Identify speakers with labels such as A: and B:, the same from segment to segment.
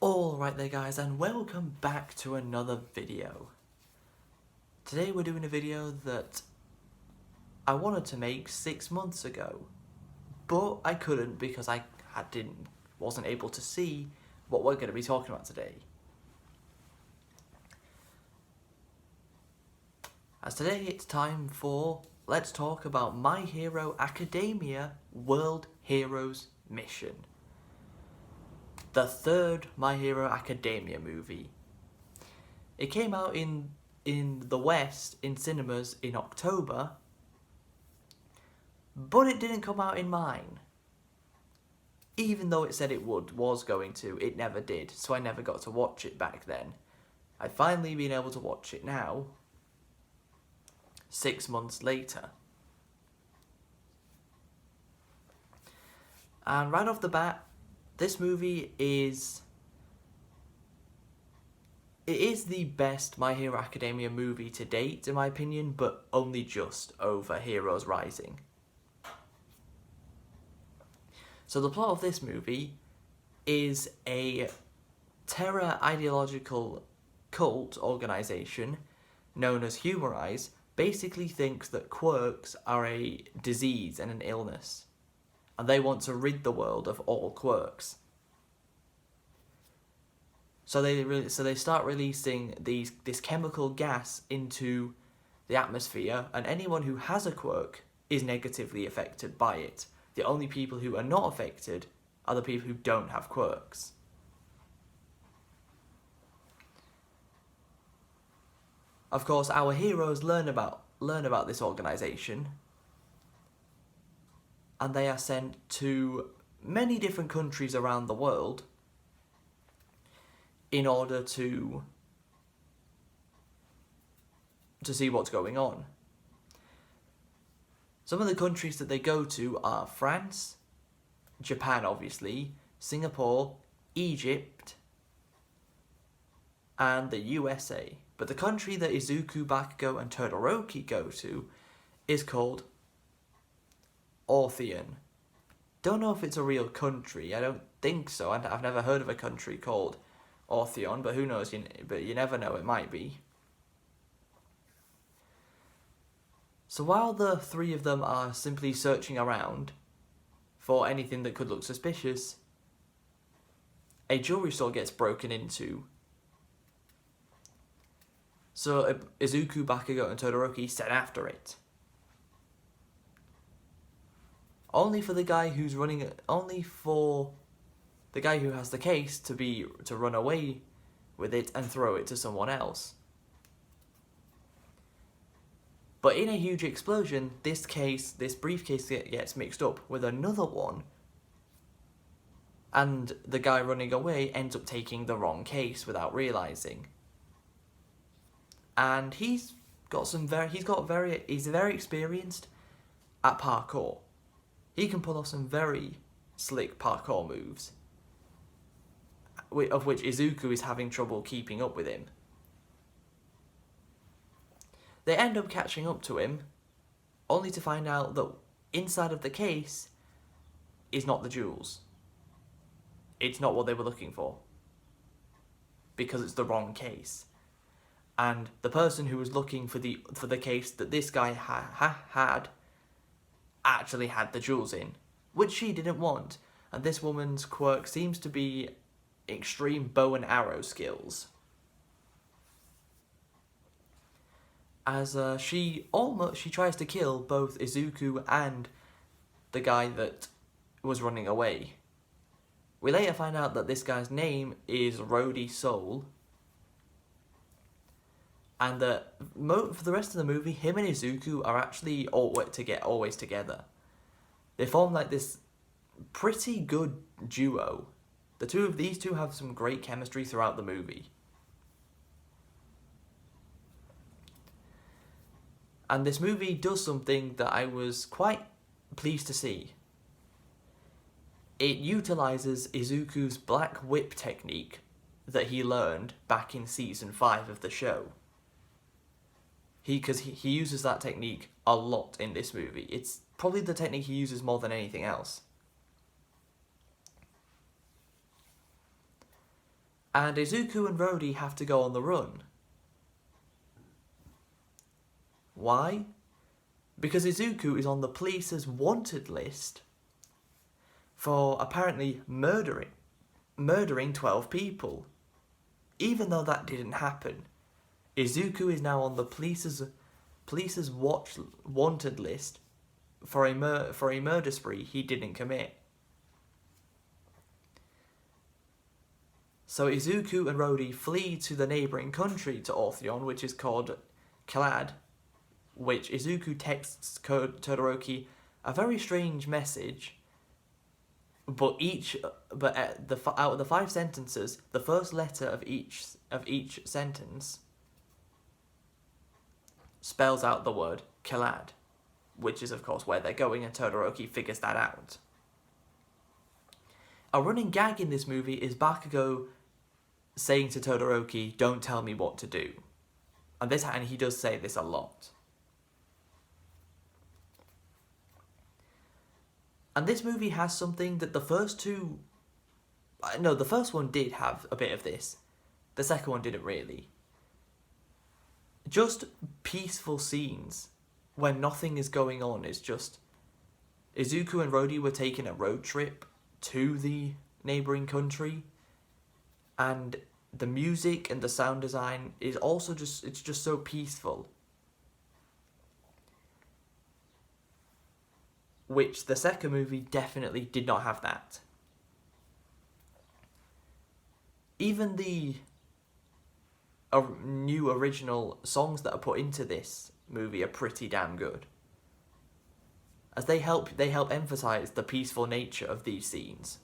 A: Alright there guys, and welcome back to another video. Today we're doing a video that I wanted to make 6 months ago, but I couldn't because I wasn't able to see what we're going to be talking about today. As today it's time for let's talk about My Hero Academia World Heroes Mission. The third My Hero Academia movie. It came out in the West in cinemas in October, but it didn't come out in mine. Even though it said it was going to, it never did, so I never got to watch it back then. I've finally been able to watch it now, 6 months later. And right off the bat, this movie is the best My Hero Academia movie to date, in my opinion, but only just over Heroes Rising. So the plot of this movie is a terror ideological cult organization known as Humorize basically thinks that quirks are a disease and an illness, and they want to rid the world of all quirks. So they start releasing this chemical gas into the atmosphere, and anyone who has a quirk is negatively affected by it. The only people who are not affected are the people who don't have quirks. Of course, our heroes learn about this organization, and they are sent to many different countries around the world in order to see what's going on. Some of the countries that they go to are France, Japan obviously, Singapore, Egypt, and the USA. But the country that Izuku, Bakugo, and Todoroki go to is called Orthion. Don't know if it's a real country, I don't think so. I've never heard of a country called Orthion, but who knows, but you never know, it might be. So while the three of them are simply searching around for anything that could look suspicious, a jewelry store gets broken into. So Izuku, Bakugo, and Todoroki set after it. Only for the guy who has the case to run away with it and throw it to someone else. But in a huge explosion, this briefcase gets mixed up with another one, and the guy running away ends up taking the wrong case without realizing. And he's very experienced at parkour. He can pull off some very slick parkour moves, of which Izuku is having trouble keeping up with him. They end up catching up to him, only to find out that inside of the case is not the jewels. It's not what they were looking for, because it's the wrong case. And the person who was looking for the case that this guy had actually had the jewels in, which she didn't want. And this woman's quirk seems to be extreme bow and arrow skills, as she tries to kill both Izuku and the guy that was running away. We later find out that this guy's name is Rody Soul, and that for the rest of the movie, him and Izuku are actually always together. They form like this pretty good duo. These two have some great chemistry throughout the movie. And this movie does something that I was quite pleased to see. It utilizes Izuku's Black Whip technique that he learned back in season 5 of the show. Because he uses that technique a lot in this movie. It's probably the technique he uses more than anything else. And Izuku and Rody have to go on the run. Why? Because Izuku is on the police's wanted list for apparently murdering 12 people. Even though that didn't happen, Izuku is now on the police's wanted list for a murder spree he didn't commit. So Izuku and Rody flee to the neighbouring country to Orthion, which is called Clad, which Izuku texts Todoroki a very strange message. But out of the 5 sentences, the first letter of each sentence spells out the word Kalad, which is of course where they're going, and Todoroki figures that out. A running gag in this movie is Bakugo saying to Todoroki, "Don't tell me what to do," and he does say this a lot. And this movie has something that the first one did have a bit of this. The second one didn't really. Just peaceful scenes when nothing is going on. It's just Izuku and Rody were taking a road trip to the neighbouring country, and the music and the sound design is also it's just so peaceful. Which the second movie definitely did not have that. Even the new original songs that are put into this movie are pretty damn good, as they help emphasize the peaceful nature of these scenes.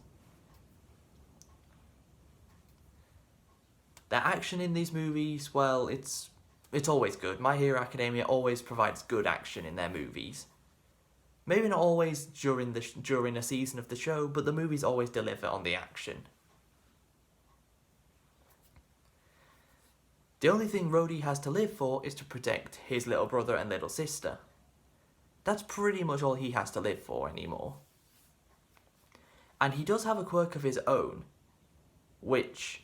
A: The action in these movies, well, it's always good. My Hero Academia always provides good action in their movies. Maybe not always during a season of the show, but the movies always deliver on the action. The only thing Rody has to live for is to protect his little brother and little sister. That's pretty much all he has to live for anymore. And he does have a quirk of his own, which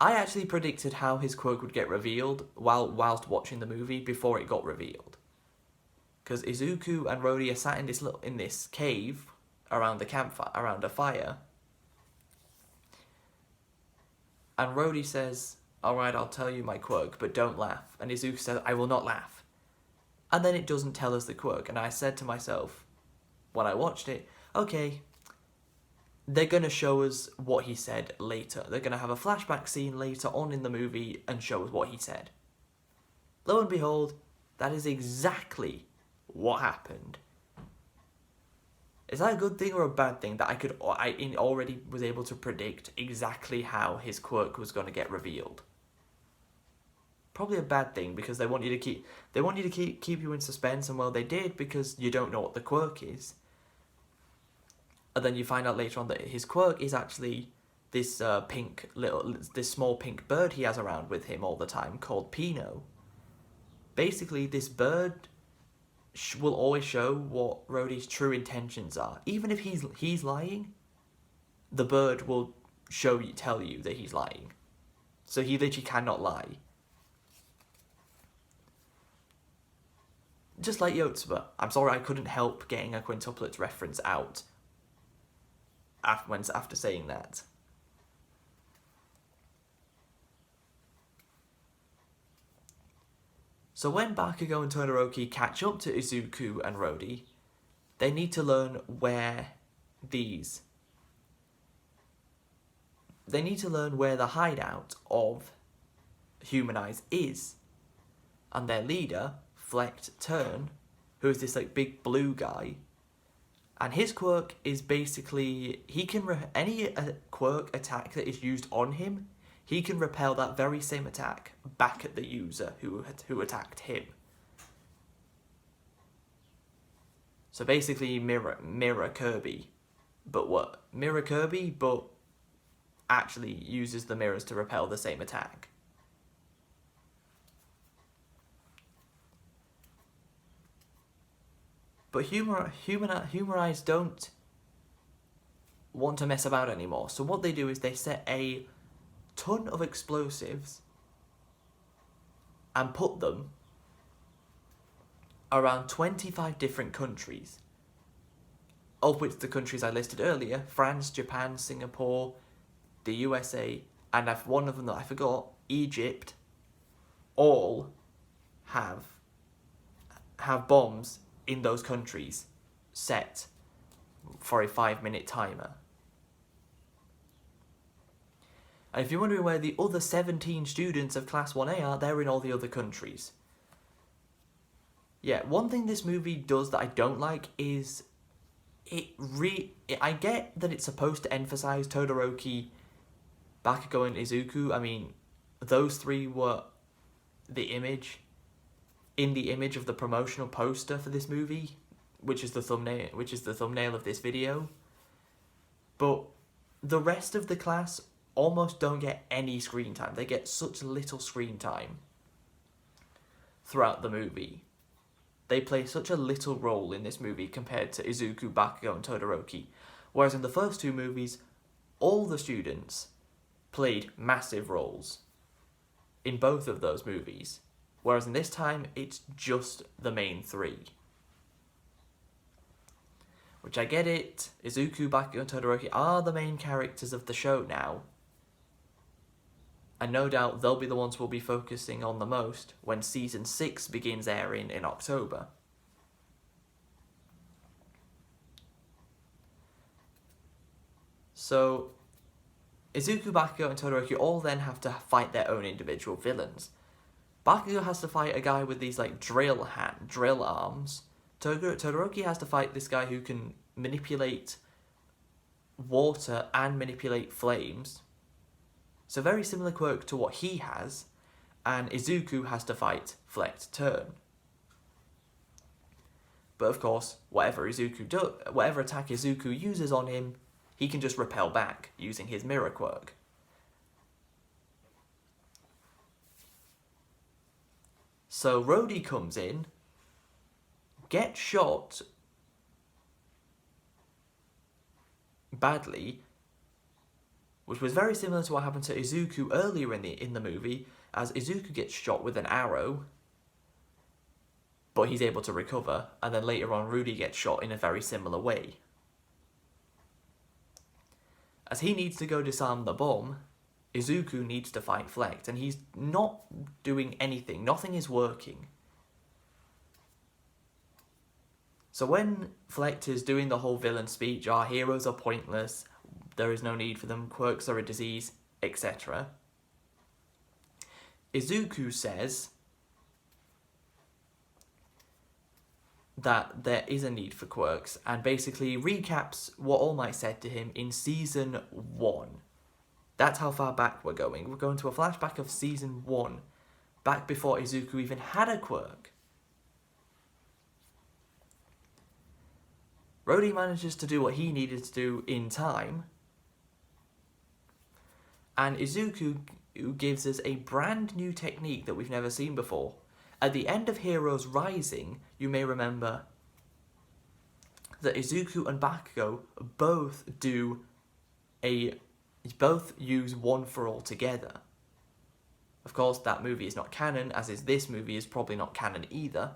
A: I actually predicted how his quirk would get revealed whilst watching the movie before it got revealed. Because Izuku and Rody are sat in this cave around a fire, and Rody says, "Alright, I'll tell you my quirk, but don't laugh." And Izuku says, "I will not laugh." And then it doesn't tell us the quirk, and I said to myself, when I watched it, okay, they're going to show us what he said later. They're going to have a flashback scene later on in the movie and show us what he said. Lo and behold, that is exactly what happened. Is that a good thing or a bad thing that I already was able to predict exactly how his quirk was going to get revealed? Probably a bad thing, because they want you to keep you in suspense, and well, they did, because you don't know what the quirk is. And then you find out later on that his quirk is actually this small pink bird he has around with him all the time called Pino. Basically, this bird will always show what Rody's true intentions are. Even if he's lying, the bird will tell you that he's lying. So he literally cannot lie. Just like Yotsuba. I'm sorry I couldn't help getting a quintuplets reference out after saying that. So when Bakugo and Todoroki catch up to Izuku and Rody, they need to learn where the hideout of Human Eyes is. And their leader, Flecked Turn, who is this big blue guy, and his quirk is basically he can any quirk attack that is used on him, he can repel that very same attack back at the user who attacked him. So basically mirror Kirby, but actually uses the mirrors to repel the same attack. But Human Eyes don't want to mess about anymore. So what they do is they set a ton of explosives and put them around 25 different countries, of which the countries I listed earlier, France, Japan, Singapore, the USA, and one of them that I forgot, Egypt, all have bombs in those countries set for a 5-minute timer. And if you're wondering where the other 17 students of Class 1A are, they're in all the other countries. Yeah, one thing this movie does that I don't like is I get that it's supposed to emphasize Todoroki, Bakugo, and Izuku. I mean, those three were the image of the promotional poster for this movie, which is the thumbnail of this video. But the rest of the class almost don't get any screen time. They get such little screen time throughout the movie. They play such a little role in this movie compared to Izuku, Bakugo, and Todoroki. Whereas in the first two movies, all the students played massive roles in both of those movies. Whereas in this time, it's just the main three. Which I get it, Izuku, Bakugo, and Todoroki are the main characters of the show now. And no doubt they'll be the ones we'll be focusing on the most when Season 6 begins airing in October. So, Izuku, Bakugo, and Todoroki all then have to fight their own individual villains. Bakugo has to fight a guy with these like drill arms. Todoroki has to fight this guy who can manipulate water and manipulate flames. So very similar quirk to what he has, and Izuku has to fight Flecked Turn. But of course, whatever attack Izuku uses on him, he can just repel back using his mirror quirk. So Rhodey comes in, gets shot badly, which was very similar to what happened to Izuku earlier in the movie, as Izuku gets shot with an arrow, but he's able to recover, and then later on Rhodey gets shot in a very similar way. As he needs to go disarm the bomb, Izuku needs to fight Flecked, and he's not doing anything. Nothing is working. So when Flecked is doing the whole villain speech, our heroes are pointless, there is no need for them, quirks are a disease, etc., Izuku says that there is a need for quirks, and basically recaps what All Might said to him in Season 1. That's how far back we're going. We're going to a flashback of Season 1, back before Izuku even had a quirk. Rhodey manages to do what he needed to do in time, and Izuku gives us a brand new technique that we've never seen before. At the end of Heroes Rising, you may remember that Izuku and Bakugo both use One for All together. Of course, that movie is not canon, as is this movie is probably not canon either.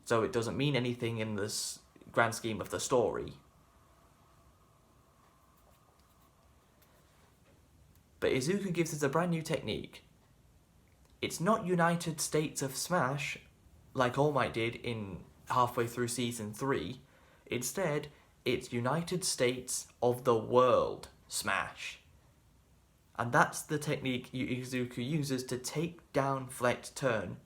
A: So it doesn't mean anything in this grand scheme of the story. But Izuku gives us a brand new technique. It's not United States of Smash, like All Might did in halfway through Season 3. Instead, it's United States of the World Smash. And that's the technique Izuku uses to take down Flecked Turn.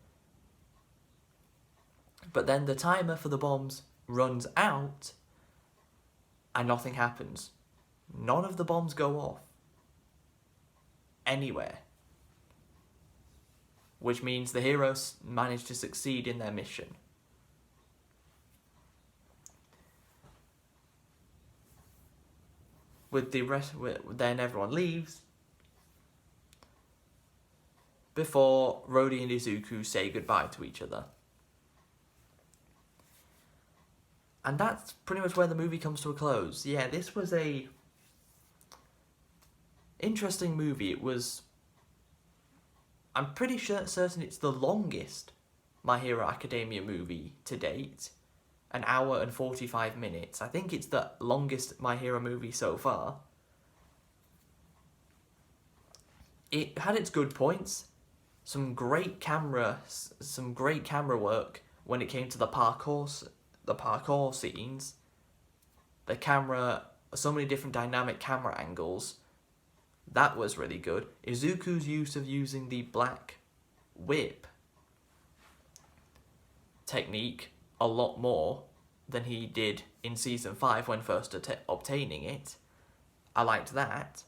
A: But then the timer for the bombs runs out, and nothing happens. None of the bombs go off. Anywhere. Which means the heroes manage to succeed in their mission. Then everyone leaves before Rhodey and Izuku say goodbye to each other. And that's pretty much where the movie comes to a close. Yeah, this was a interesting movie. It was... I'm pretty certain it's the longest My Hero Academia movie to date. 1 hour and 45 minutes. I think it's the longest My Hero movie so far. It had its good points. Some great camera work when it came to the parkour scenes. The camera, so many different dynamic camera angles. That was really good. Izuku's use of using the black whip technique a lot more than he did in Season 5 when first obtaining it. I liked that.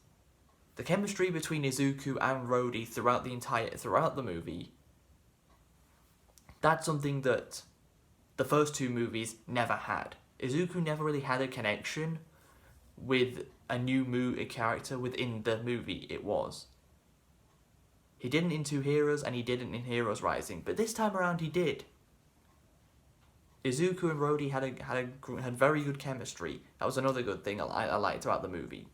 A: The chemistry between Izuku and Rhodey throughout the movie, that's something that the first two movies never had. Izuku never really had a connection with a new character within the movie it was. He didn't in Two Heroes and he didn't in Heroes Rising, but this time around he did. Izuku and Rhodey had very good chemistry. That was another good thing I liked about the movie.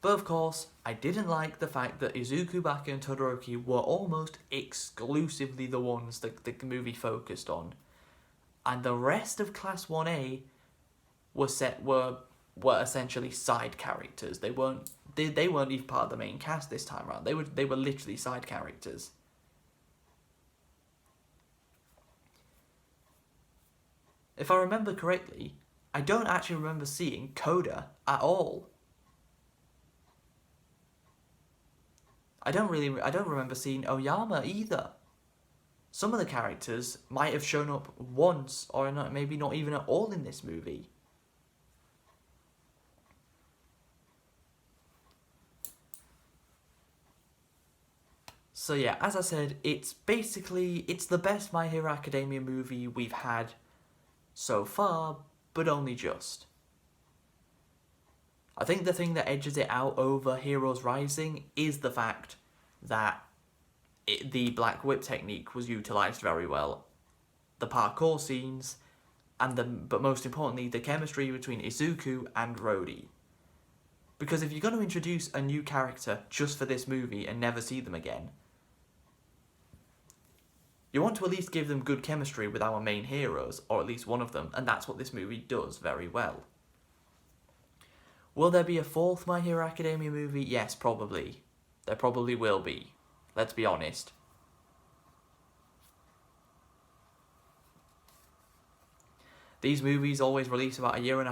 A: But of course, I didn't like the fact that Izuku, Baka, and Todoroki were almost exclusively the ones that the movie focused on, and the rest of Class 1A were essentially side characters. They weren't even part of the main cast this time around. They were literally side characters. If I remember correctly, I don't actually remember seeing Koda at all. I don't remember seeing Oyama either. Some of the characters might have shown up once, or maybe not even at all in this movie. So yeah, as I said, it's the best My Hero Academia movie we've had so far, but only just. I think the thing that edges it out over Heroes Rising is the fact that the Black Whip technique was utilised very well. The parkour scenes, but most importantly, the chemistry between Izuku and Rhodey. Because if you're going to introduce a new character just for this movie and never see them again, you want to at least give them good chemistry with our main heroes, or at least one of them, and that's what this movie does very well. Will there be a fourth My Hero Academia movie? Yes, probably. There probably will be. Let's be honest. These movies always release about 1.5 years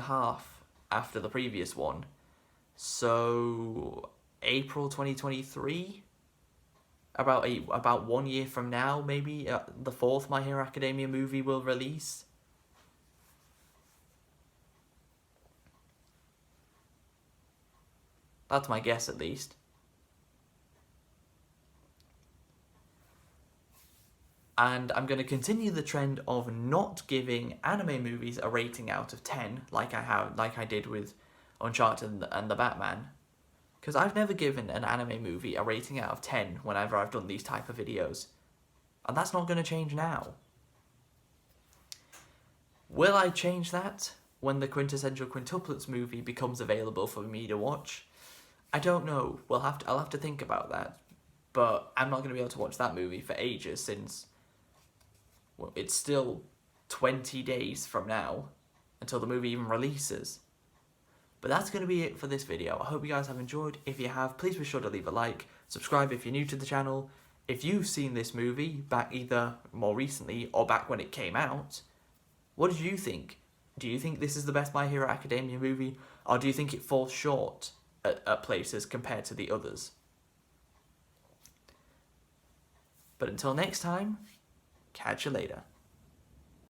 A: after the previous one. So, April 2023? About 1 year from now, maybe, the fourth My Hero Academia movie will release. That's my guess, at least. And I'm going to continue the trend of not giving anime movies a rating out of 10, like I did with Uncharted and the Batman. Because I've never given an anime movie a rating out of 10 whenever I've done these type of videos. And that's not going to change now. Will I change that when the Quintessential Quintuplets movie becomes available for me to watch? I don't know. I'll have to think about that. But I'm not going to be able to watch that movie for ages since... well, it's still 20 days from now until the movie even releases. But that's going to be it for this video. I hope you guys have enjoyed. If you have, please be sure to leave a like. Subscribe if you're new to the channel. If you've seen this movie back either more recently or back when it came out, what did you think? Do you think this is the best My Hero Academia movie? Or do you think it falls short at places compared to the others? But until next time, catch you later.